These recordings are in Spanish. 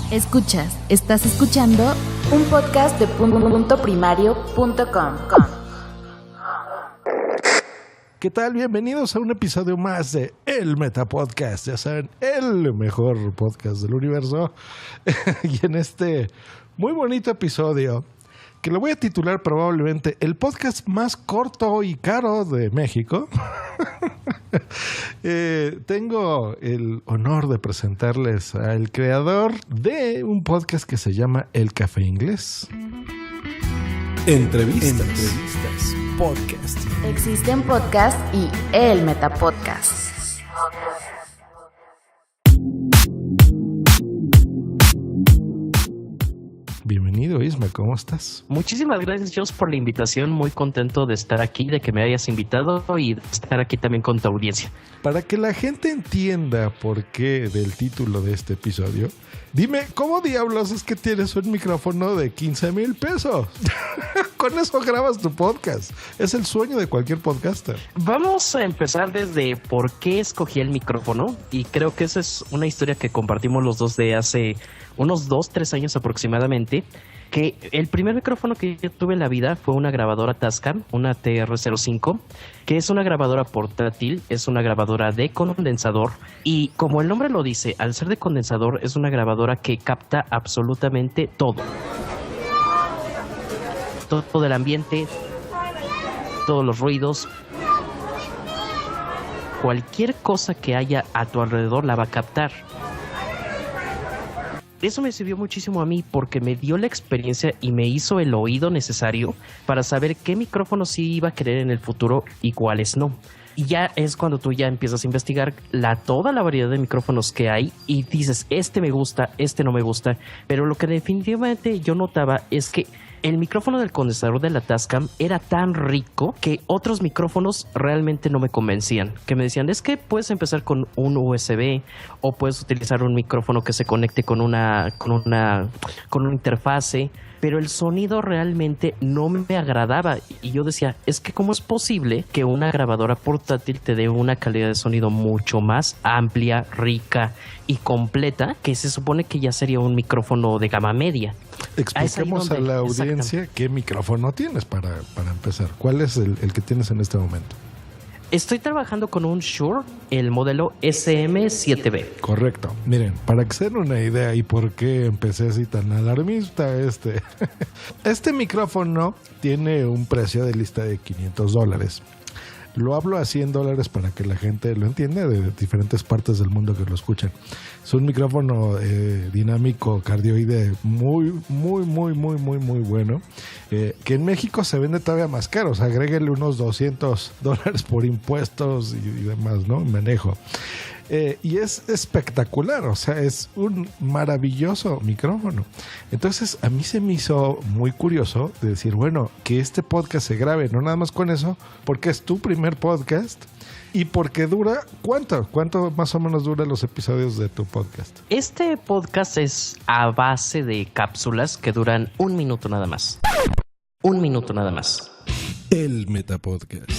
Estás escuchando un podcast de puntoprimario.com. ¿Qué tal? Bienvenidos a un episodio más de El Meta Podcast. Ya saben, el mejor podcast del universo. Y en este muy bonito episodio, que lo voy a titular probablemente el podcast más corto y caro de México, tengo el honor de presentarles al creador de un podcast que se llama El Café Inglés. Entrevistas. Podcast. Existen podcasts y el Meta Podcast. Bienvenido, Isma, ¿cómo estás? Muchísimas gracias, Jos, por la invitación. Muy contento de estar aquí, de que me hayas invitado y de estar aquí también con tu audiencia. Para que la gente entienda por qué del título de este episodio, dime, ¿cómo diablos es que tienes un micrófono de 15,000 pesos? Con eso grabas tu podcast. Es el sueño de cualquier podcaster. Vamos a empezar desde por qué escogí el micrófono, y creo que esa es una historia que compartimos los dos de hace unos 2-3 años aproximadamente. Que el primer micrófono que yo tuve en la vida fue una grabadora Tascam, una TR-05, que es una grabadora portátil, es una grabadora de condensador, y como el nombre lo dice, al ser de condensador es una grabadora que capta absolutamente todo del ambiente, todos los ruidos, cualquier cosa que haya a tu alrededor la va a captar. Eso me sirvió muchísimo a mí porque me dio la experiencia y me hizo el oído necesario para saber qué micrófonos sí iba a querer en el futuro y cuáles no. Y ya es cuando tú ya empiezas a investigar toda la variedad de micrófonos que hay y dices, este me gusta, este no me gusta. Pero lo que definitivamente yo notaba es que el micrófono del condensador de la Tascam era tan rico que otros micrófonos realmente no me convencían. Que me decían, es que puedes empezar con un USB o puedes utilizar un micrófono que se conecte con una interfase. Pero el sonido realmente no me agradaba y yo decía, es que ¿cómo es posible que una grabadora portátil te dé una calidad de sonido mucho más amplia, rica y completa, que se supone que ya sería un micrófono de gama media? Expliquemos a la audiencia qué micrófono tienes para empezar. ¿Cuál es el que tienes en este momento? Estoy trabajando con un Shure, el modelo SM7B. Correcto. Miren, para que se den una idea y por qué empecé así tan alarmista, este micrófono tiene un precio de lista de $500. Lo hablo a $100 para que la gente lo entienda de diferentes partes del mundo que lo escuchan. Es un micrófono dinámico cardioide muy bueno, que en México se vende todavía más caro. O sea, agréguele unos $200 por impuestos y demás, ¿no? Manejo. Y es espectacular, o sea, es un maravilloso micrófono. Entonces a mí se me hizo muy curioso de decir, bueno, que este podcast se grabe, no nada más con eso, porque es tu primer podcast y porque dura, ¿cuánto más o menos duran los episodios de tu podcast? Este podcast es a base de cápsulas que duran 1 minuto nada más. 1 minuto nada más. El Meta Podcast.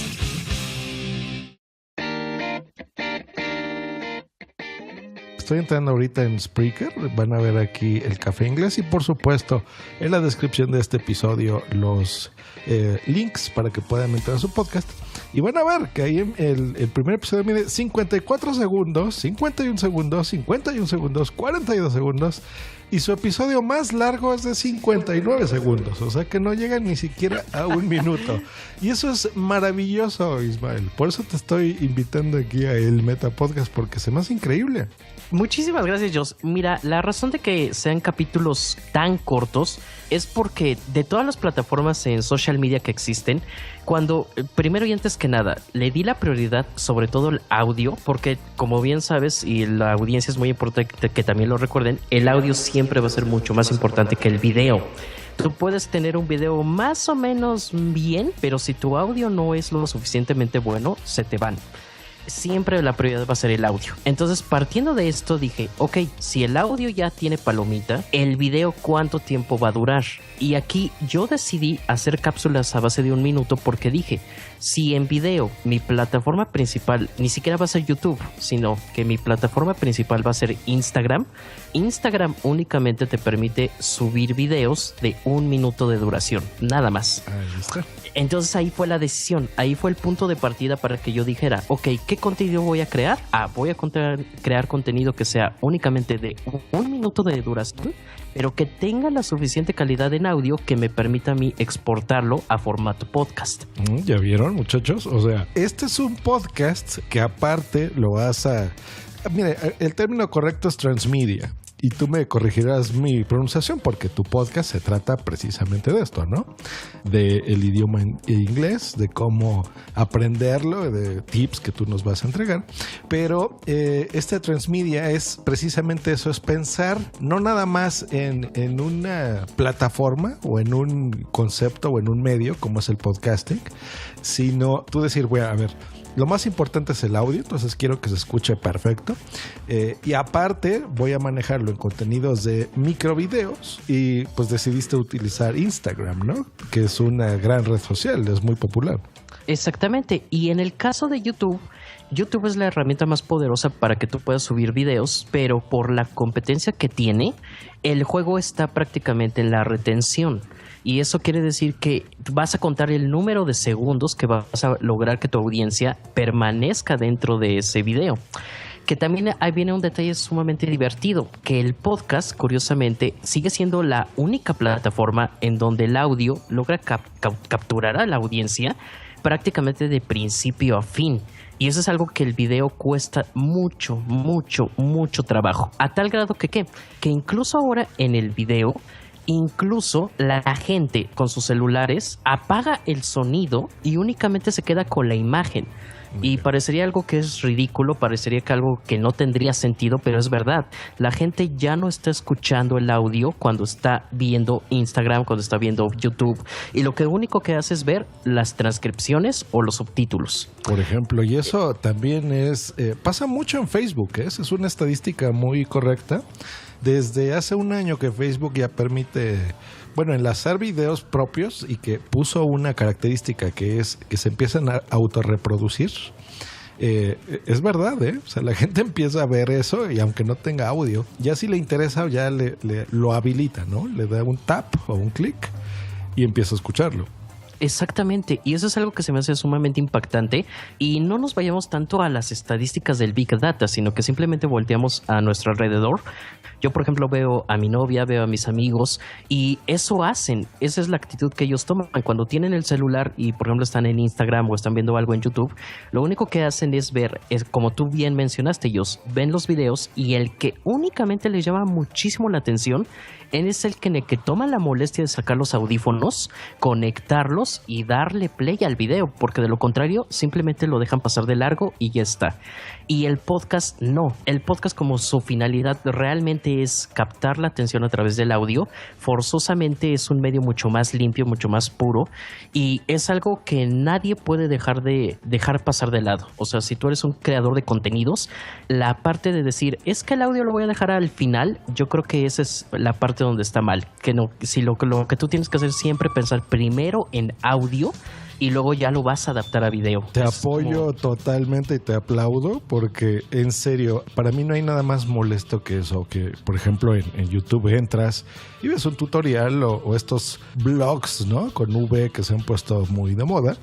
Estoy entrando ahorita en Spreaker, van a ver aquí el Café Inglés y por supuesto en la descripción de este episodio los links para que puedan entrar a su podcast y van a ver que ahí el primer episodio mide 54 segundos, 51 segundos, 51 segundos, 42 segundos y su episodio más largo es de 59 segundos, o sea que no llega ni siquiera a 1 minuto y eso es maravilloso, Ismael, por eso te estoy invitando aquí a el Meta Podcast porque se me hace increíble. Muchísimas gracias, Jos. Mira, la razón de que sean capítulos tan cortos es porque de todas las plataformas en social media que existen, cuando primero y antes que nada le di la prioridad sobre todo el audio, porque como bien sabes y la audiencia es muy importante que también lo recuerden, el audio siempre va a ser mucho más importante que el video. Tú puedes tener un video más o menos bien, pero si tu audio no es lo suficientemente bueno, se te van. Siempre la prioridad va a ser el audio. Entonces, partiendo de esto, dije, ok, si el audio ya tiene palomita, el video ¿cuánto tiempo va a durar? Y aquí yo decidí hacer cápsulas a base de 1 minuto porque dije, si en video mi plataforma principal ni siquiera va a ser YouTube, sino que mi plataforma principal va a ser Instagram, Instagram únicamente te permite subir videos de 1 minuto de duración, nada más. Ahí está. Entonces ahí fue la decisión, ahí fue el punto de partida para que yo dijera, ok, ¿qué contenido voy a crear? Voy a crear contenido que sea únicamente de 1 minuto de duración, pero que tenga la suficiente calidad en audio que me permita a mí exportarlo a formato podcast. ¿Ya vieron, muchachos? O sea, este es un podcast que aparte lo vas a... Mire, el término correcto es transmedia. Y tú me corregirás mi pronunciación porque tu podcast se trata precisamente de esto, ¿no? De el idioma inglés, de cómo aprenderlo, de tips que tú nos vas a entregar. Pero este transmedia es precisamente eso, es pensar no nada más en una plataforma o en un concepto o en un medio como es el podcasting, sino tú decir, bueno, a ver, lo más importante es el audio, entonces quiero que se escuche perfecto. Y aparte voy a manejarlo en contenidos de microvideos y pues decidiste utilizar Instagram, ¿no? Que es una gran red social, es muy popular. Exactamente. Y en el caso de YouTube, YouTube es la herramienta más poderosa para que tú puedas subir videos, pero por la competencia que tiene, el juego está prácticamente en la retención. Y eso quiere decir que vas a contar el número de segundos que vas a lograr que tu audiencia permanezca dentro de ese video. Que también ahí viene un detalle sumamente divertido, que el podcast, curiosamente, sigue siendo la única plataforma en donde el audio logra capturar a la audiencia prácticamente de principio a fin. Y eso es algo que el video cuesta mucho, mucho, mucho trabajo. A tal grado que incluso ahora en el video, incluso la gente con sus celulares apaga el sonido y únicamente se queda con la imagen. Y parecería algo que es ridículo, parecería que algo que no tendría sentido, pero es verdad. La gente ya no está escuchando el audio cuando está viendo Instagram, cuando está viendo YouTube. Y lo único que hace es ver las transcripciones o los subtítulos. Por ejemplo, y eso también pasa mucho en Facebook, ¿eh? Esa es una estadística muy correcta. Desde hace un año que Facebook ya permite, enlazar videos propios y que puso una característica que es que se empiezan a autorreproducir. Es verdad, ¿eh? O sea, la gente empieza a ver eso y aunque no tenga audio, ya si le interesa ya lo habilita, ¿no? Le da un tap o un clic y empieza a escucharlo. Exactamente, y eso es algo que se me hace sumamente impactante y no nos vayamos tanto a las estadísticas del Big Data, sino que simplemente volteamos a nuestro alrededor. Yo, por ejemplo, veo a mi novia, veo a mis amigos y eso hacen, esa es la actitud que ellos toman. Cuando tienen el celular y, por ejemplo, están en Instagram o están viendo algo en YouTube, lo único que hacen es ver, como tú bien mencionaste, ellos ven los videos y el que únicamente les llama muchísimo la atención es el que toma la molestia de sacar los audífonos, conectarlos y darle play al video, porque de lo contrario simplemente lo dejan pasar de largo y ya está. Y el podcast no. El podcast, como su finalidad realmente es captar la atención a través del audio, forzosamente es un medio mucho más limpio, mucho más puro y es algo que nadie puede dejar pasar de lado. O sea, si tú eres un creador de contenidos, la parte de decir, es que el audio lo voy a dejar al final, yo creo que esa es la parte donde está mal. Que no, si lo que tú tienes que hacer es siempre pensar primero en audio y luego ya lo vas a adaptar a video. Te apoyo totalmente y te aplaudo porque en serio, para mí no hay nada más molesto que eso, que por ejemplo en YouTube entras y ves un tutorial o estos blogs, ¿no? Con V que se han puesto muy de moda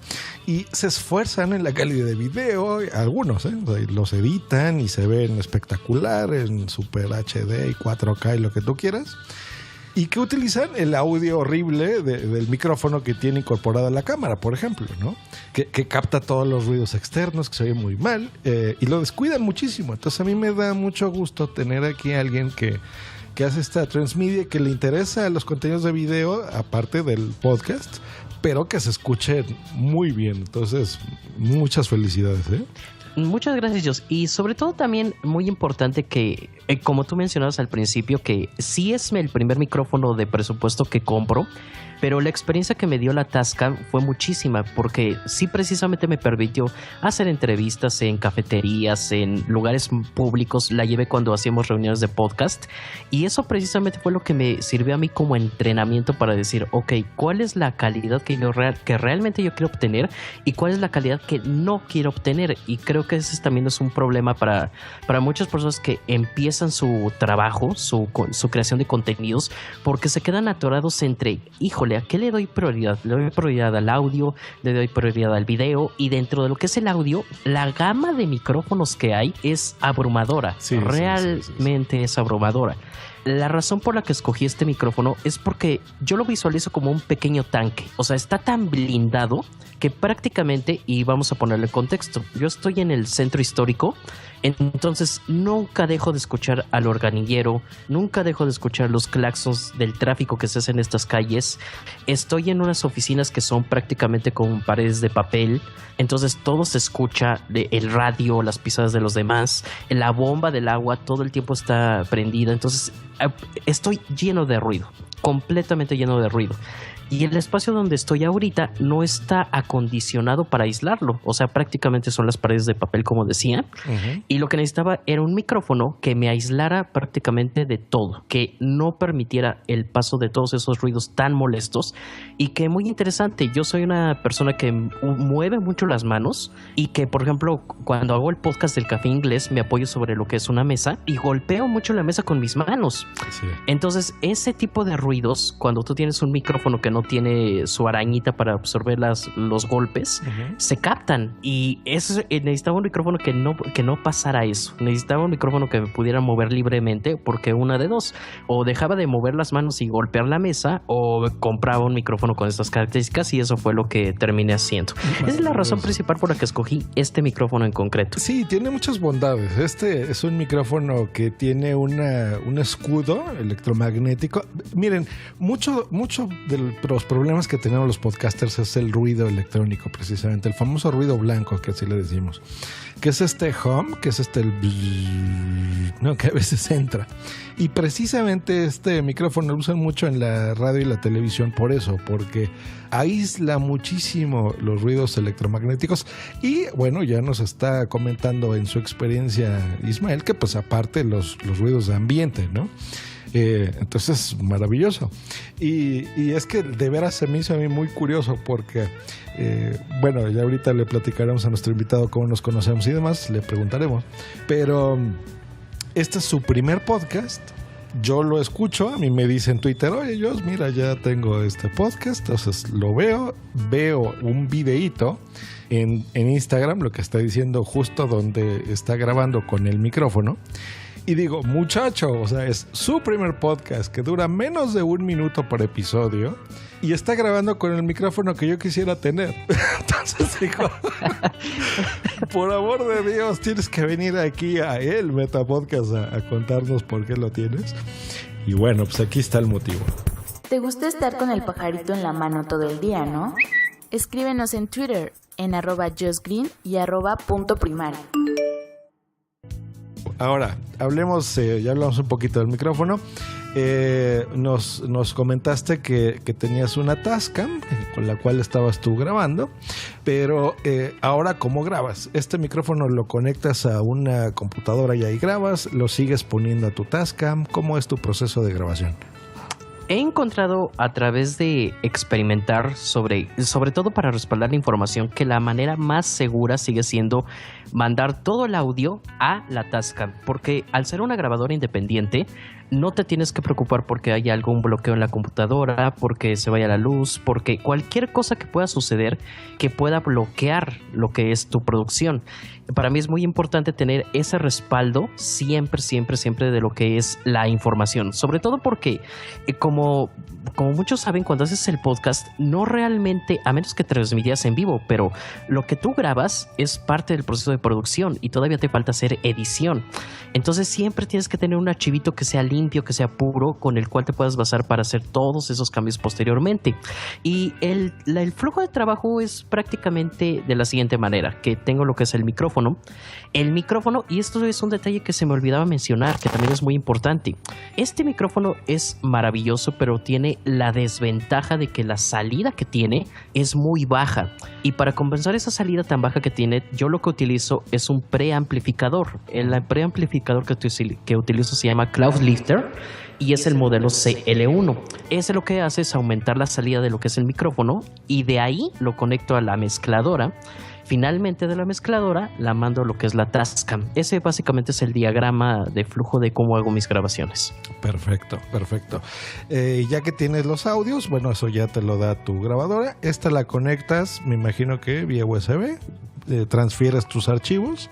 y se esfuerzan en la calidad de video, algunos, los editan y se ven espectacular en Super HD y 4K y lo que tú quieras. Y que utilizan el audio horrible del micrófono que tiene incorporada la cámara, por ejemplo, ¿no? Que capta todos los ruidos externos, que se oye muy mal, y lo descuidan muchísimo. Entonces a mí me da mucho gusto tener aquí a alguien que hace esta transmedia, que le interesa los contenidos de video, aparte del podcast, pero que se escuche muy bien. Entonces, muchas felicidades, ¿eh? Muchas gracias, Jos. Y sobre todo también muy importante que, como tú mencionabas al principio, que sí es el primer micrófono de presupuesto que compro, Pero la experiencia que me dio la Tascam fue muchísima, porque sí precisamente me permitió hacer entrevistas en cafeterías, en lugares públicos. La llevé cuando hacíamos reuniones de podcast, y eso precisamente fue lo que me sirvió a mí como entrenamiento para decir, ok, ¿cuál es la calidad que realmente yo quiero obtener y cuál es la calidad que no quiero obtener? Y creo que ese también es un problema para muchas personas que empiezan su trabajo, su creación de contenidos, porque se quedan atorados entre, híjole, ¿a qué le doy prioridad? Le doy prioridad al audio, le doy prioridad al video, y dentro de lo que es el audio, la gama de micrófonos que hay es abrumadora. Realmente es abrumadora. La razón por la que escogí este micrófono es porque yo lo visualizo como un pequeño tanque. O sea, está tan blindado que prácticamente, y vamos a ponerle en contexto, yo estoy en el centro histórico, entonces nunca dejo de escuchar al organillero, nunca dejo de escuchar los claxons del tráfico que se hace en estas calles. Estoy en unas oficinas que son prácticamente con paredes de papel, entonces todo se escucha, el radio, las pisadas de los demás, la bomba del agua todo el tiempo está prendida, entonces estoy lleno de ruido, completamente lleno de ruido. Y el espacio donde estoy ahorita no está acondicionado para aislarlo. O sea, prácticamente son las paredes de papel, como decía. Uh-huh. Y lo que necesitaba era un micrófono que me aislara prácticamente de todo, que no permitiera el paso de todos esos ruidos tan molestos. Y que, muy interesante, yo soy una persona que mueve mucho las manos y que, por ejemplo, cuando hago el podcast del Café Inglés, me apoyo sobre lo que es una mesa y golpeo mucho la mesa con mis manos. Sí. Entonces, ese tipo de ruidos, cuando tú tienes un micrófono que no tiene su arañita para absorber los golpes, uh-huh, se captan. Y necesitaba un micrófono que no pasara eso. Necesitaba un micrófono que me pudiera mover libremente, porque una de dos: o dejaba de mover las manos y golpear la mesa, o compraba un micrófono con estas características, y eso fue lo que terminé haciendo. Esa es la razón principal por la que escogí este micrófono en concreto. Sí, tiene muchas bondades. Este es un micrófono que tiene un escudo electromagnético. Miren, mucho de los problemas que tenemos los podcasters es el ruido electrónico, precisamente el famoso ruido blanco, que así le decimos, que es este hum, que es el no, que a veces entra. Y precisamente este micrófono lo usan mucho en la radio y la televisión por eso, porque aísla muchísimo los ruidos electromagnéticos. Y bueno, ya nos está comentando en su experiencia Ismael que pues aparte los ruidos de ambiente, ¿no? Entonces es maravilloso. Y es que de veras se me hizo a mí muy curioso porque bueno, ya ahorita le platicaremos a nuestro invitado cómo nos conocemos y demás, le preguntaremos, pero este es su primer podcast. Yo lo escucho, a mí me dice en Twitter, oye, Jos, mira, ya tengo este podcast. Entonces lo veo un videíto en Instagram, lo que está diciendo justo donde está grabando con el micrófono. Y digo, muchacho, o sea, es su primer podcast que dura menos de 1 minuto por episodio y está grabando con el micrófono que yo quisiera tener. Entonces digo, por amor de Dios, tienes que venir aquí a el Metapodcast a contarnos por qué lo tienes. Y bueno, pues aquí está el motivo. ¿Te gusta estar con el pajarito en la mano todo el día, no? Escríbenos en Twitter en @JosGreen y @puntoprimario. Ahora, hablemos, ya hablamos un poquito del micrófono. Nos comentaste que tenías una Tascam con la cual estabas tú grabando, pero ahora, ¿cómo grabas? ¿Este micrófono lo conectas a una computadora y ahí grabas? ¿Lo sigues poniendo a tu Tascam? ¿Cómo es tu proceso de grabación? He encontrado a través de experimentar sobre todo para respaldar la información, que la manera más segura sigue siendo mandar todo el audio a la Tascam, porque al ser una grabadora independiente no te tienes que preocupar porque haya algún bloqueo en la computadora, porque se vaya la luz, porque cualquier cosa que pueda suceder que pueda bloquear lo que es tu producción. Para mí es muy importante tener ese respaldo siempre de lo que es la información, sobre todo porque como muchos saben, cuando haces el podcast no realmente, a menos que transmitías en vivo, pero lo que tú grabas es parte del proceso de producción y todavía te falta hacer edición. Entonces siempre tienes que tener un archivito que sea limpio, limpio, que sea puro, con el cual te puedas basar para hacer todos esos cambios posteriormente. Y el flujo de trabajo es prácticamente de la siguiente manera, que tengo lo que es el micrófono, y esto es un detalle que se me olvidaba mencionar, que también es muy importante. Este micrófono es maravilloso, pero tiene la desventaja de que la salida que tiene es muy baja. Y para compensar esa salida tan baja que tiene, yo lo que utilizo es un preamplificador. El preamplificador que utilizo se llama Cloudlifter y es el modelo CL1. Ese lo que hace es aumentar la salida de lo que es el micrófono y de ahí lo conecto a la mezcladora. Finalmente de la mezcladora la mando a lo que es la Tascam. Ese básicamente es el diagrama de flujo de cómo hago mis grabaciones. Perfecto. Ya que tienes los audios, bueno, eso ya te lo da tu grabadora. Esta la conectas, me imagino que vía USB, transfieres tus archivos.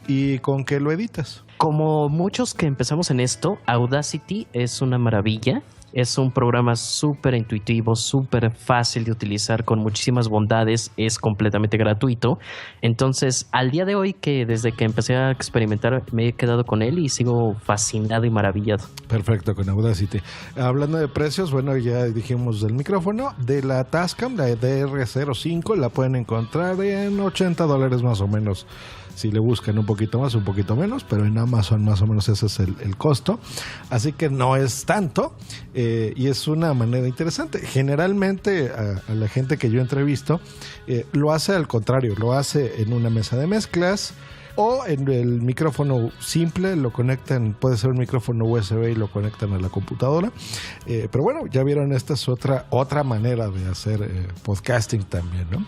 ¿Y con qué lo editas? Como muchos que empezamos en esto, Audacity es una maravilla. Es un programa súper intuitivo, súper fácil de utilizar, con muchísimas bondades, es completamente gratuito. Entonces, al día de hoy, que desde que empecé a experimentar, me he quedado con él y sigo fascinado y maravillado. Perfecto, con Audacity. Hablando de precios, bueno, ya dijimos del micrófono. De la Tascam, la DR05, la pueden encontrar en $80 más o menos. Si le buscan un poquito más, un poquito menos, pero en Amazon más o menos ese es el costo. Así que no es tanto y es una manera interesante. Generalmente a la gente que yo entrevisto lo hace al contrario, lo hace en una mesa de mezclas o en el micrófono simple, lo conectan, puede ser un micrófono USB y lo conectan a la computadora. Pero bueno, ya vieron, esta es otra manera de hacer podcasting también, ¿no?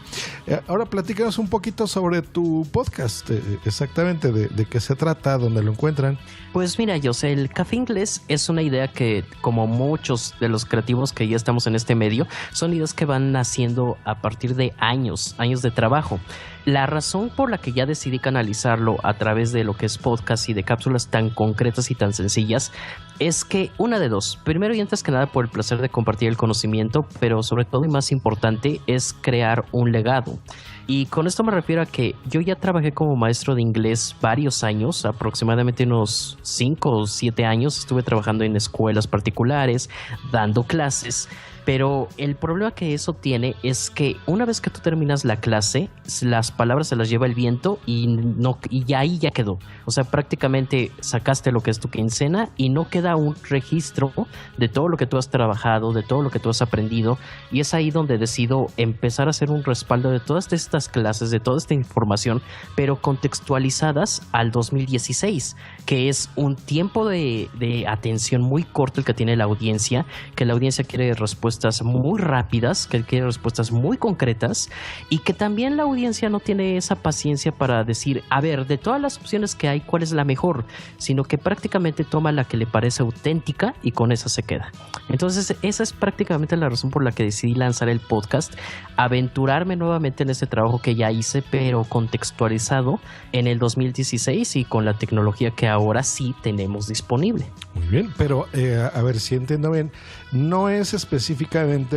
Ahora platícanos un poquito sobre tu podcast, exactamente de qué se trata, dónde lo encuentran. Pues mira, José, el Café Inglés es una idea que, como muchos de los creativos que ya estamos en este medio, son ideas que van naciendo a partir de años de trabajo. La razón por la que ya decidí canalizarlo a través de lo que es podcast y de cápsulas tan concretas y tan sencillas es que una de dos. Primero y antes que nada por el placer de compartir el conocimiento, pero sobre todo y más importante es crear un legado. Y con esto me refiero a que yo ya trabajé como maestro de inglés varios años, aproximadamente unos 5 o 7 años. Estuve trabajando en escuelas particulares, dando clases. Pero el problema que eso tiene es que una vez que tú terminas la clase, las palabras se las lleva el viento y ya ahí ya quedó. O sea, prácticamente sacaste lo que es tu quincena y no queda un registro de todo lo que tú has trabajado, de todo lo que tú has aprendido. Y es ahí donde decido empezar a hacer un respaldo de todas estas clases, de toda esta información, pero contextualizadas al 2016, que es un tiempo de atención muy corto el que tiene la audiencia, que la audiencia quiere respuestas muy rápidas, que quiere respuestas muy concretas y que también la audiencia no tiene esa paciencia para decir, a ver, de todas las opciones que hay, ¿cuál es la mejor? Sino que prácticamente toma la que le parece auténtica y con esa se queda. Entonces esa es prácticamente la razón por la que decidí lanzar el podcast, aventurarme nuevamente en ese trabajo que ya hice, pero contextualizado en el 2016 y con la tecnología que ahora sí tenemos disponible. Muy bien, pero a ver si entiendo bien, no es específicamente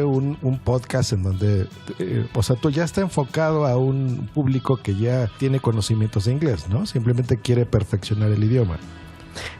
un podcast en donde, o sea, tú ya está enfocado a un público que ya tiene conocimientos de inglés, ¿no? Simplemente quiere perfeccionar el idioma.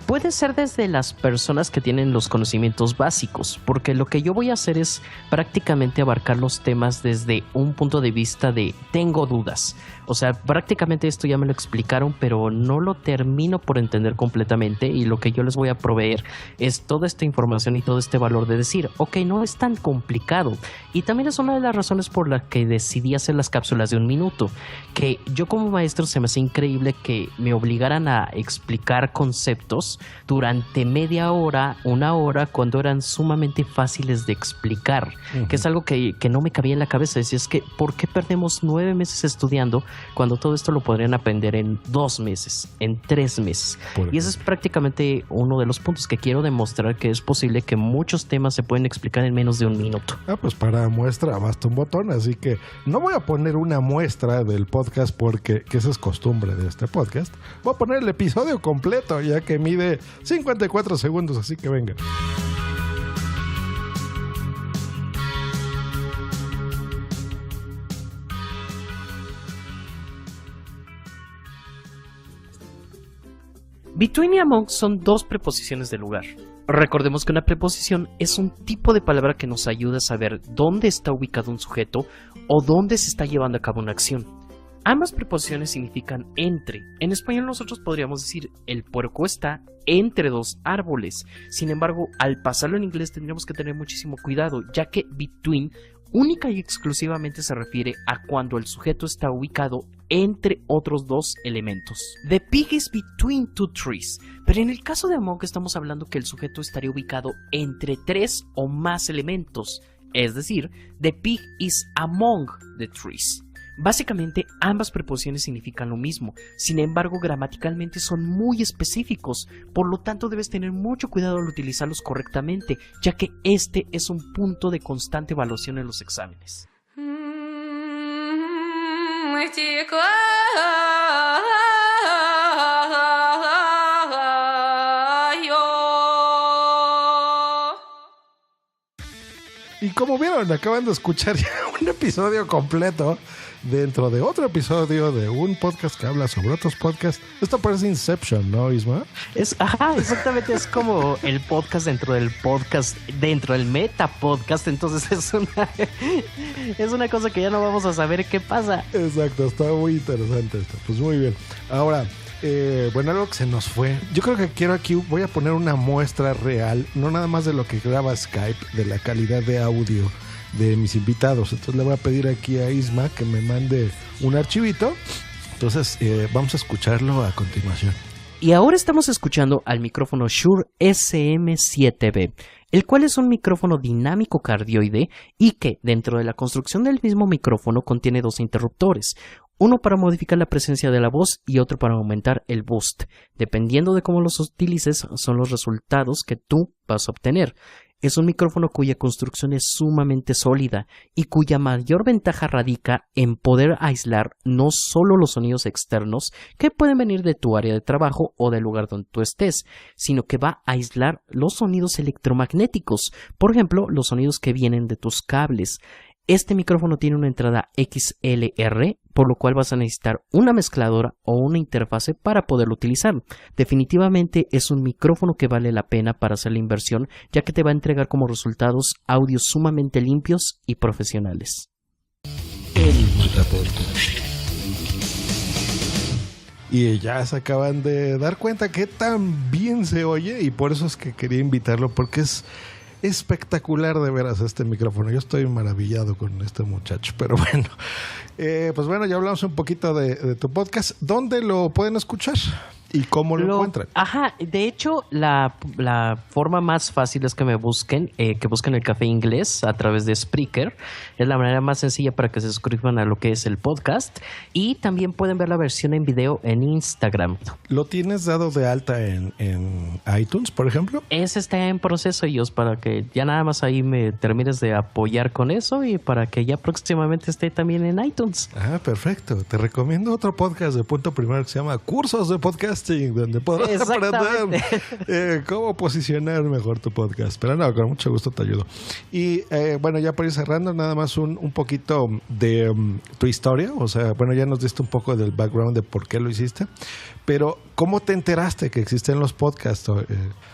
Puede ser desde las personas que tienen los conocimientos básicos, porque lo que yo voy a hacer es prácticamente abarcar los temas desde un punto de vista de tengo dudas. O sea, prácticamente esto ya me lo explicaron, pero no lo termino por entender completamente y lo que yo les voy a proveer es toda esta información y todo este valor de decir, ok, no es tan complicado. Y también es una de las razones por las que decidí hacer las cápsulas de 1 minuto, que yo como maestro se me hace increíble que me obligaran a explicar conceptos durante media hora, 1 hora, cuando eran sumamente fáciles de explicar, que es algo que no me cabía en la cabeza. Decía, es que ¿por qué perdemos 9 meses estudiando cuando todo esto lo podrían aprender en 2 meses, en 3 meses? Y ese es prácticamente uno de los puntos que quiero demostrar, que es posible que muchos temas se pueden explicar en menos de 1 minuto. Pues para muestra basta un botón, así que no voy a poner una muestra del podcast porque esa es costumbre de este podcast. Voy a poner el episodio completo, ya que mide 54 segundos, así que venga. Between y among son 2 preposiciones de lugar. Recordemos que una preposición es un tipo de palabra que nos ayuda a saber dónde está ubicado un sujeto o dónde se está llevando a cabo una acción. Ambas preposiciones significan entre. En español nosotros podríamos decir el puerco está entre dos árboles. Sin embargo, al pasarlo en inglés tendríamos que tener muchísimo cuidado, ya que between única y exclusivamente se refiere a cuando el sujeto está ubicado entre otros dos elementos. The pig is between two trees. Pero en el caso de among estamos hablando que el sujeto estaría ubicado entre tres o más elementos. Es decir, the pig is among the trees. Básicamente, ambas preposiciones significan lo mismo, sin embargo, gramaticalmente son muy específicos, por lo tanto debes tener mucho cuidado al utilizarlos correctamente, ya que este es un punto de constante evaluación en los exámenes. Y como vieron, acaban de escuchar ya un episodio completo dentro de otro episodio de un podcast que habla sobre otros podcasts. Esto parece Inception, ¿no, Isma? Exactamente, es como el podcast dentro del podcast, dentro del meta podcast, entonces es una cosa que ya no vamos a saber qué pasa. Exacto, está muy interesante esto. Pues muy bien. Ahora, bueno, algo que se nos fue. Yo creo que voy a poner una muestra real, no nada más de lo que graba Skype, de la calidad de audio de mis invitados. Entonces le voy a pedir aquí a Isma que me mande un archivito. Entonces vamos a escucharlo a continuación. Y ahora estamos escuchando al micrófono Shure SM7B, el cual es un micrófono dinámico cardioide y que dentro de la construcción del mismo micrófono contiene dos interruptores, uno para modificar la presencia de la voz y otro para aumentar el boost. Dependiendo de cómo los utilices, son los resultados que tú vas a obtener. Es un micrófono cuya construcción es sumamente sólida y cuya mayor ventaja radica en poder aislar no solo los sonidos externos que pueden venir de tu área de trabajo o del lugar donde tú estés, sino que va a aislar los sonidos electromagnéticos, por ejemplo, los sonidos que vienen de tus cables. Este micrófono tiene una entrada XLR, por lo cual vas a necesitar una mezcladora o una interfase para poderlo utilizar. Definitivamente es un micrófono que vale la pena para hacer la inversión, ya que te va a entregar como resultados audios sumamente limpios y profesionales. Y ya se acaban de dar cuenta que tan bien se oye, y por eso es que quería invitarlo, porque es espectacular de veras este micrófono. Yo estoy maravillado con este muchacho, pero bueno. Pues bueno, ya hablamos un poquito de tu podcast. ¿Dónde lo pueden escuchar? ¿Y cómo lo encuentran? De hecho, la forma más fácil es que me busquen, que busquen el Café Inglés a través de Spreaker. Es la manera más sencilla para que se suscriban a lo que es el podcast. Y también pueden ver la versión en video en Instagram. ¿Lo tienes dado de alta en iTunes, por ejemplo? Ese está en proceso, ellos, para que ya nada más ahí me termines de apoyar con eso y para que ya próximamente esté también en iTunes. Ah, perfecto. Te recomiendo otro podcast de Punto Primero que se llama Cursos de Podcasting, donde podrás aprender cómo posicionar mejor tu podcast. Pero no, con mucho gusto te ayudo. Y bueno, ya para ir cerrando, nada más un poquito de tu historia. O sea, bueno, ya nos diste un poco del background de por qué lo hiciste. Pero, ¿cómo te enteraste que existen los podcasts?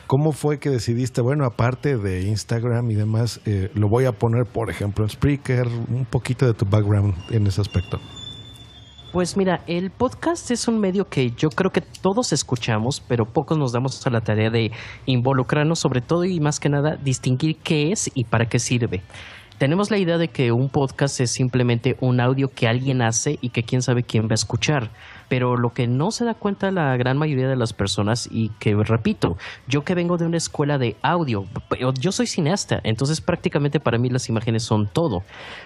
¿Cómo fue que decidiste, bueno, aparte de Instagram y demás, lo voy a poner, por ejemplo, en Spreaker? Un poquito de tu background en ese aspecto. Pues mira, el podcast es un medio que yo creo que todos escuchamos, pero pocos nos damos a la tarea de involucrarnos sobre todo y más que nada distinguir qué es y para qué sirve. Tenemos la idea de que un podcast es simplemente un audio que alguien hace y que quién sabe quién va a escuchar. Pero lo que no se da cuenta la gran mayoría de las personas, y que repito, yo que vengo de una escuela de audio, yo soy cineasta, entonces prácticamente para mí las imágenes son todo.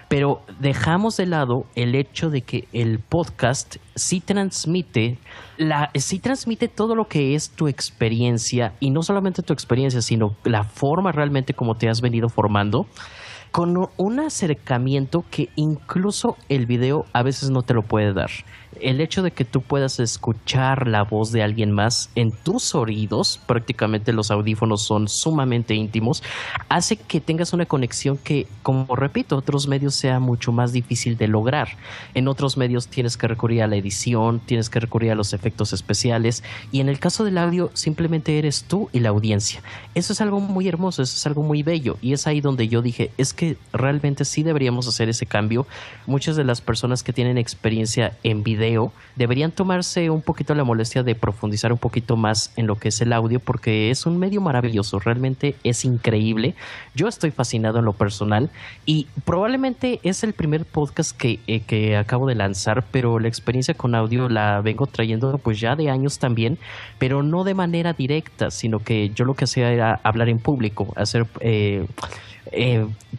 Pero dejamos de lado el hecho de que el podcast sí transmite todo lo que es tu experiencia, y no solamente tu experiencia, sino la forma realmente como te has venido formando. con un acercamiento que incluso el video a veces no te lo puede dar. El hecho de que tú puedas escuchar la voz de alguien más en tus oídos, prácticamente los audífonos son sumamente íntimos, hace que tengas una conexión que, como repito, otros medios sea mucho más difícil de lograr. En otros medios tienes que recurrir a la edición, tienes que recurrir a los efectos especiales, y en el caso del audio simplemente eres tú y la audiencia. Eso es algo muy hermoso, eso es algo muy bello, y es ahí donde yo dije, es que realmente sí deberíamos hacer ese cambio. Muchas de las personas que tienen experiencia en video deberían tomarse un poquito la molestia de profundizar un poquito más en lo que es el audio, porque es un medio maravilloso, realmente es increíble. Yo estoy fascinado en lo personal y probablemente es el primer podcast que acabo de lanzar, pero la experiencia con audio la vengo trayendo pues ya de años también, pero no de manera directa, sino que yo lo que hacía era hablar en público, hacer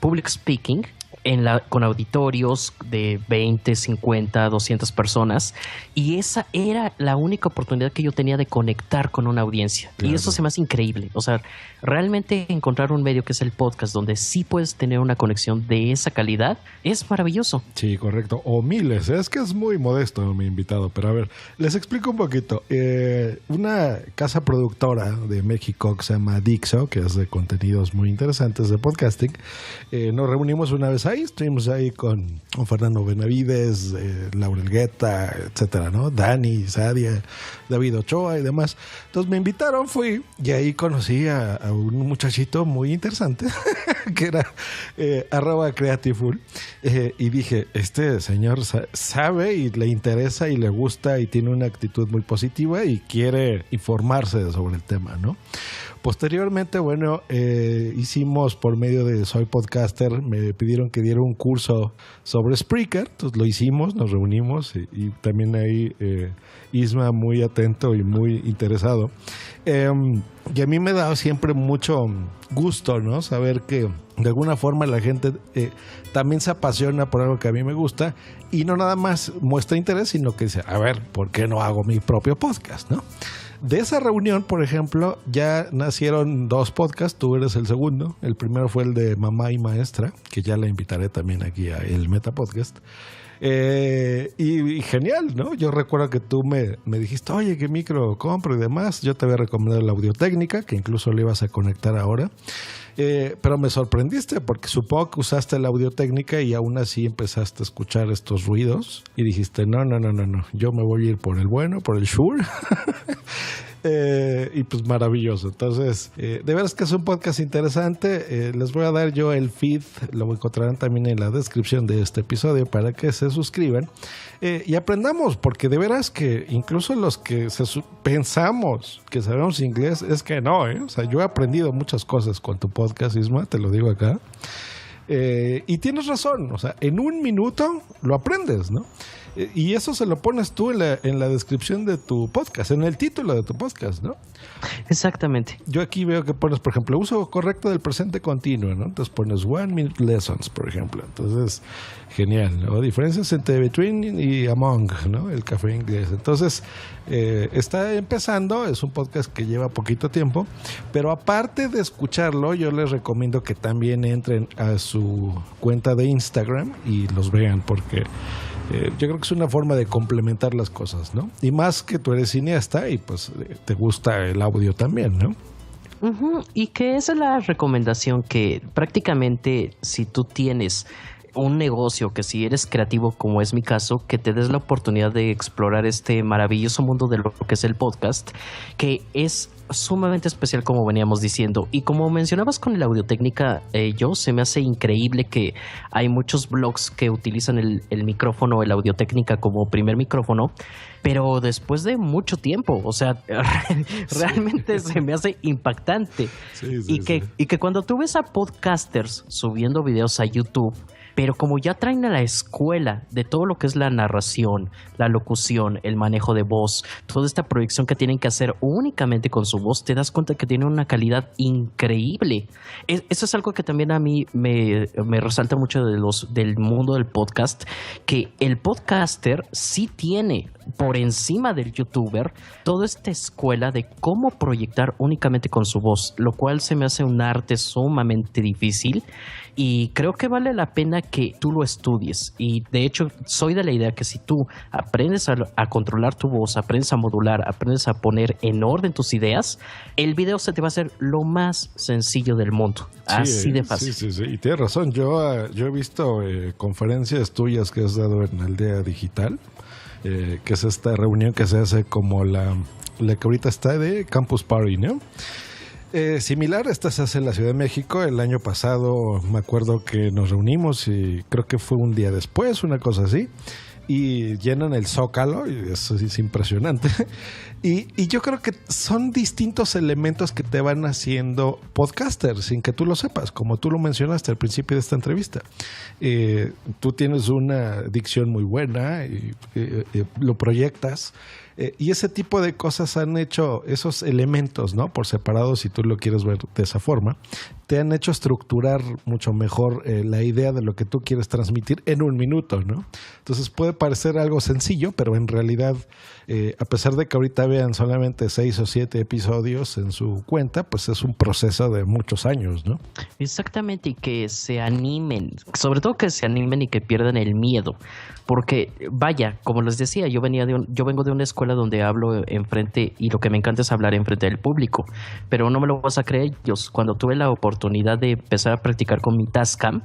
public speaking con auditorios de 20, 50, 200 personas, y esa era la única oportunidad que yo tenía de conectar con una audiencia. Claro. Y eso se me hace increíble. O sea, realmente encontrar un medio que es el podcast donde sí puedes tener una conexión de esa calidad es maravilloso. Sí, correcto. O miles. Es que es muy modesto mi invitado, pero a ver, les explico un poquito. Una casa productora de México que se llama Dixo, que es de contenidos muy interesantes de podcasting, nos reunimos una vez ahí, estuvimos ahí con Fernando Benavides, Laurel Guetta, etcétera, ¿no? Dani, Sadia, David Ochoa y demás. Entonces me invitaron, fui, y ahí conocí a un muchachito muy interesante que era @creativeful, y dije, este señor sabe y le interesa y le gusta y tiene una actitud muy positiva y quiere informarse sobre el tema, ¿no? Posteriormente, bueno, hicimos por medio de Soy Podcaster, me pidieron que diera un curso sobre Spreaker, entonces lo hicimos, nos reunimos y también ahí Isma muy atento y muy interesado. Y a mí me da siempre mucho gusto, ¿no? Saber que de alguna forma la gente también se apasiona por algo que a mí me gusta y no nada más muestra interés, sino que dice, a ver, ¿por qué no hago mi propio podcast, no? De esa reunión, por ejemplo, ya nacieron 2 podcasts, tú eres el segundo. El primero fue el de Mamá y Maestra, que ya la invitaré también aquí a el Meta Podcast. Y genial, ¿no? Yo recuerdo que tú me dijiste, oye, ¿qué micro compro y demás? Yo te había recomendado la Audio-Técnica, que incluso le ibas a conectar ahora. Pero me sorprendiste porque supongo que usaste la Audio-Técnica y aún así empezaste a escuchar estos ruidos y dijiste, no, yo me voy a ir por el bueno, por el Shure. Y pues maravilloso. Entonces, de veras que es un podcast interesante. Les voy a dar yo el feed, lo encontrarán también en la descripción de este episodio para que se suscriban y aprendamos, porque de veras que incluso los que pensamos que sabemos inglés, es que no, o sea, yo he aprendido muchas cosas con tu podcast, Isma, te lo digo acá. Y tienes razón, o sea, en un minuto lo aprendes, ¿no? Y eso se lo pones tú en la descripción de tu podcast, en el título de tu podcast, ¿no? Exactamente. Yo aquí veo que pones, por ejemplo, uso correcto del presente continuo, ¿no? Entonces pones 1 minute lessons, por ejemplo. Entonces, genial, ¿no? Diferencias entre between y among, ¿no? El café inglés. Entonces, está empezando, es un podcast que lleva poquito tiempo, pero aparte de escucharlo, yo les recomiendo que también entren a su cuenta de Instagram y los vean, porque yo creo que es una forma de complementar las cosas, ¿no? Y más que tú eres cineasta y pues te gusta el audio también, ¿no? Uh-huh. Y que esa es la recomendación, que prácticamente si tú tienes un negocio, que si eres creativo como es mi caso, que te des la oportunidad de explorar este maravilloso mundo de lo que es el podcast, que es sumamente especial, como veníamos diciendo. Y como mencionabas con la Audio-Técnica, se me hace increíble que hay muchos blogs que utilizan el micrófono, el Audio-Técnica como primer micrófono, pero después de mucho tiempo, o sea, realmente se me hace impactante. Y que cuando tú ves a podcasters subiendo videos a YouTube, pero como ya traen a la escuela de todo lo que es la narración, la locución, el manejo de voz, toda esta proyección que tienen que hacer únicamente con su voz, te das cuenta que tienen una calidad increíble. Eso es algo que también a mí me resalta mucho del mundo del podcast, que el podcaster sí tiene por encima del youtuber toda esta escuela de cómo proyectar únicamente con su voz, lo cual se me hace un arte sumamente difícil y creo que vale la pena que tú lo estudies. Y de hecho soy de la idea que si tú aprendes a controlar tu voz, aprendes a modular, aprendes a poner en orden tus ideas, el video se te va a hacer lo más sencillo del mundo. Así de fácil. Sí. Y tienes razón. Yo he visto conferencias tuyas que has dado en Aldea Digital, que es esta reunión que se hace como la que ahorita está de Campus Party, ¿no? Similar, esta se hace en la Ciudad de México. El año pasado me acuerdo que nos reunimos y creo que fue un día después, una cosa así, y llenan el Zócalo y eso es impresionante. Y yo creo que son distintos elementos que te van haciendo podcaster sin que tú lo sepas, como tú lo mencionaste al principio de esta entrevista. Tú tienes una dicción muy buena y lo proyectas. Y ese tipo de cosas han hecho esos elementos, ¿no? Por separado, si tú lo quieres ver de esa forma, te han hecho estructurar mucho mejor la idea de lo que tú quieres transmitir en un minuto, ¿no? Entonces puede parecer algo sencillo, pero en realidad, a pesar de que ahorita vean solamente 6 o 7 episodios en su cuenta, pues es un proceso de muchos años, ¿no? Exactamente, y que se animen, sobre todo que se animen y que pierdan el miedo, porque vaya, como les decía, yo vengo de una escuela donde hablo enfrente y lo que me encanta es hablar enfrente del público, pero no me lo vas a creer, cuando tuve la oportunidad de empezar a practicar con mi Tascam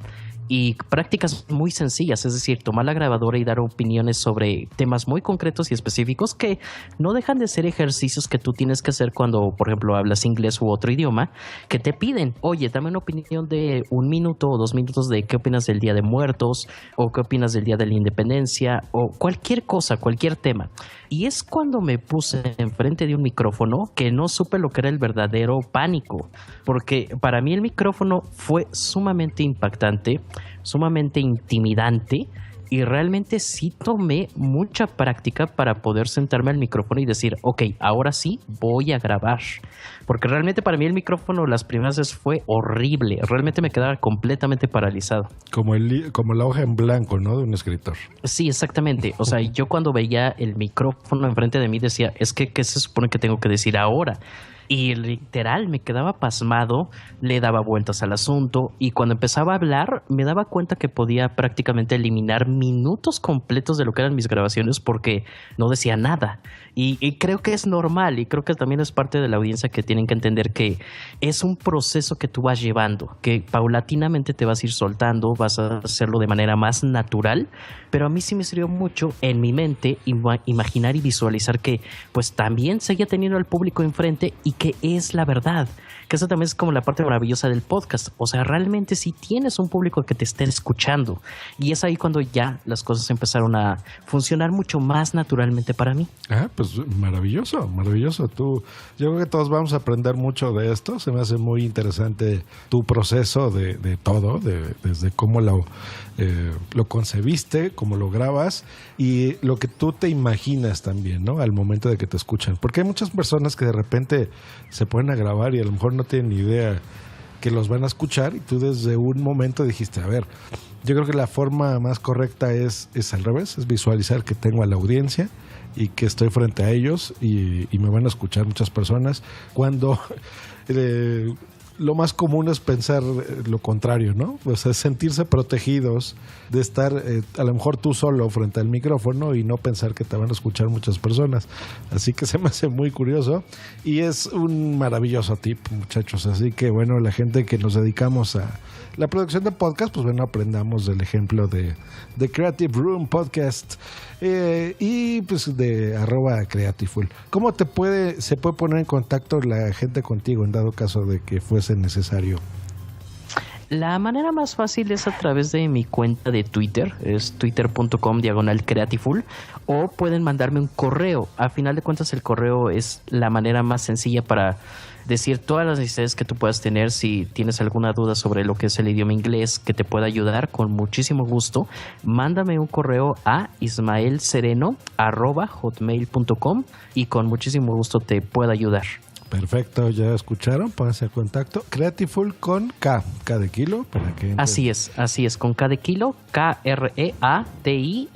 y prácticas muy sencillas, es decir, tomar la grabadora y dar opiniones sobre temas muy concretos y específicos que no dejan de ser ejercicios que tú tienes que hacer cuando, por ejemplo, hablas inglés u otro idioma, que te piden, oye, dame una opinión de 1 minuto o 2 minutos de qué opinas del Día de Muertos o qué opinas del Día de la Independencia o cualquier cosa, cualquier tema. Y es cuando me puse enfrente de un micrófono que no supe lo que era el verdadero pánico, porque para mí el micrófono fue sumamente impactante, sumamente intimidante y realmente sí tomé mucha práctica para poder sentarme al micrófono y decir, ok, ahora sí voy a grabar, porque realmente para mí el micrófono las primeras veces fue horrible, realmente me quedaba completamente paralizado. Como la hoja en blanco, ¿no? De un escritor. Sí, exactamente. O sea, yo cuando veía el micrófono enfrente de mí decía, es que ¿qué se supone que tengo que decir ahora? Y literal me quedaba pasmado, le daba vueltas al asunto y cuando empezaba a hablar me daba cuenta que podía prácticamente eliminar minutos completos de lo que eran mis grabaciones porque no decía nada. Y creo que es normal y creo que también es parte de la audiencia que tienen que entender que es un proceso que tú vas llevando, que paulatinamente te vas a ir soltando, vas a hacerlo de manera más natural, pero a mí sí me sirvió mucho en mi mente imaginar y visualizar que pues también seguía teniendo al público enfrente y que es la verdad, que eso también es como la parte maravillosa del podcast, o sea, realmente sí tienes un público que te esté escuchando y es ahí cuando ya las cosas empezaron a funcionar mucho más naturalmente para mí. Pues maravilloso. Yo creo que todos vamos a aprender mucho de esto. Se me hace muy interesante tu proceso de todo, desde cómo lo concebiste, cómo lo grabas y lo que tú te imaginas también, ¿no? Al momento de que te escuchan. Porque hay muchas personas que de repente se ponen a grabar y a lo mejor no tienen ni idea que los van a escuchar y tú desde un momento dijiste, a ver, yo creo que la forma más correcta es al revés, es visualizar que tengo a la audiencia y que estoy frente a ellos y me van a escuchar muchas personas cuando lo más común es pensar lo contrario, ¿no? O sea, sentirse protegidos de estar a lo mejor tú solo frente al micrófono y no pensar que te van a escuchar muchas personas. Así que se me hace muy curioso y es un maravilloso tip, muchachos. Así que bueno, la gente que nos dedicamos a la producción de podcast, pues bueno, aprendamos del ejemplo de Creative Room Podcast y pues de @creativeful. ¿Cómo se puede poner en contacto la gente contigo en dado caso de que fuese necesario? La manera más fácil es a través de mi cuenta de Twitter, es twitter.com/creativeful, o pueden mandarme un correo. A final de cuentas el correo es la manera más sencilla para decir todas las necesidades que tú puedas tener. Si tienes alguna duda sobre lo que es el idioma inglés que te pueda ayudar, con muchísimo gusto, mándame un correo a ismaelsereno@hotmail.com y con muchísimo gusto te puedo ayudar. Perfecto, ya escucharon, pónganse en contacto. Creatiful con K de kilo, para que así es, con K de kilo, Kreatiful.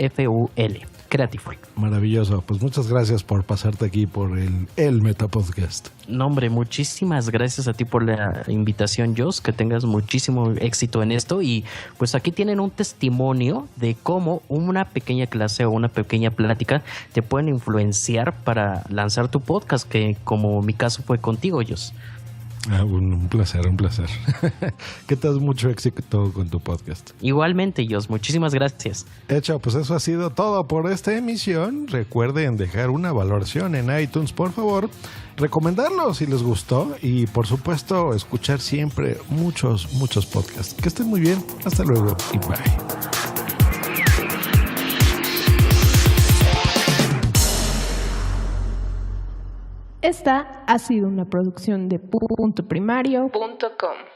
Creatiful. Maravilloso, pues muchas gracias por pasarte aquí por el Metapodcast. No, hombre, muchísimas gracias a ti por la invitación, Jos, que tengas muchísimo éxito en esto y pues aquí tienen un testimonio de cómo una pequeña clase o una pequeña plática te pueden influenciar para lanzar tu podcast, que como mi caso fue contigo, Jos. Un placer. Que tengas mucho éxito con tu podcast. Igualmente, Jos, muchísimas gracias. Hecho, pues eso ha sido todo por esta emisión. Recuerden dejar una valoración en iTunes, por favor. Recomendarlo si les gustó. Y por supuesto, escuchar siempre muchos podcasts. Que estén muy bien. Hasta luego y bye. Esta ha sido una producción de puntoprimario.com.